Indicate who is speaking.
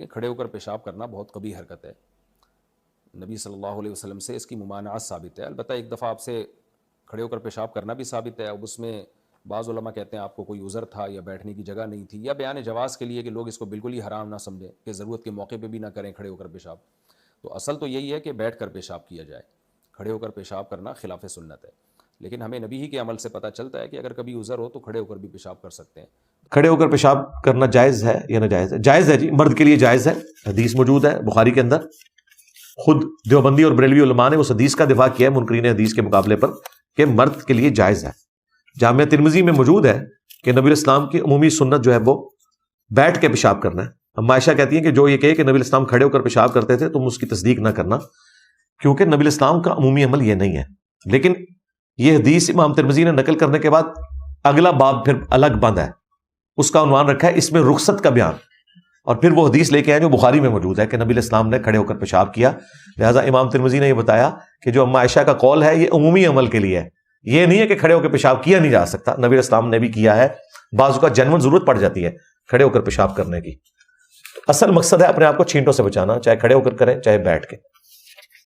Speaker 1: کہ کھڑے ہو کر پیشاب کرنا بہت قبیح حرکت ہے. نبی صلی اللہ علیہ وسلم سے اس کی ممانعت ثابت ہے. البتہ ایک دفعہ آپ سے کھڑے ہو کر پیشاب کرنا بھی ثابت ہے. اب اس میں بعض علماء کہتے ہیں آپ کو کوئی عذر تھا یا بیٹھنے کی جگہ نہیں تھی یا بیان جواز کے لیے کہ لوگ اس کو بالکل ہی حرام نہ سمجھیں کہ ضرورت کے موقع پہ بھی نہ کریں کھڑے ہو کر پیشاب. تو اصل تو یہی ہے کہ بیٹھ کر پیشاب کیا جائے. کھڑے ہو کر پیشاب کرنا خلاف سنت ہے. لیکن ہمیں نبی ہی کے عمل سے پتہ چلتا ہے کہ اگر کبھی عذر ہو تو کھڑے ہو کر بھی پیشاب کر سکتے ہیں.
Speaker 2: کھڑے ہو کر پیشاب کرنا جائز ہے یا ناجائز ہے؟ جائز ہے جی، مرد کے لیے جائز ہے. حدیث موجود ہے بخاری کے اندر. خود دیوبندی اور بریلوی علماء نے اس حدیث کا دفاع کیا ہے منکرین حدیث کے مقابلے پر کہ مرد کے لیے جائز ہے. جامعہ ترمذی میں موجود ہے کہ نبی اسلام کی عمومی سنت جو ہے وہ بیٹھ کے پیشاب کرنا ہے. اما عائشہ کہتی ہیں کہ جو یہ کہے کہ نبی اسلام کھڑے ہو کر پیشاب کرتے تھے تم اس کی تصدیق نہ کرنا، کیونکہ نبی اسلام کا عمومی عمل یہ نہیں ہے. لیکن یہ حدیث امام ترمذی نے نقل کرنے کے بعد اگلا باب پھر الگ بند ہے، اس کا عنوان رکھا ہے اس میں رخصت کا بیان، اور پھر وہ حدیث لے کے آئے جو بخاری میں موجود ہے کہ نبی اسلام نے کھڑے ہو کر پیشاب کیا. لہٰذا امام ترمذی نے یہ بتایا کہ جو اما عائشہ کا قول ہے یہ عمومی عمل کے لیے ہے، یہ نہیں ہے کہ کھڑے ہو کے پیشاب کیا نہیں جا سکتا. نبی اسلام نے بھی کیا ہے. بعض کا جنون ضرورت پڑ جاتی ہے کھڑے ہو کر پیشاب کرنے کی. اصل مقصد ہے اپنے آپ کو چھینٹوں سے بچانا، چاہے کھڑے ہو کر کریں چاہے بیٹھ کے.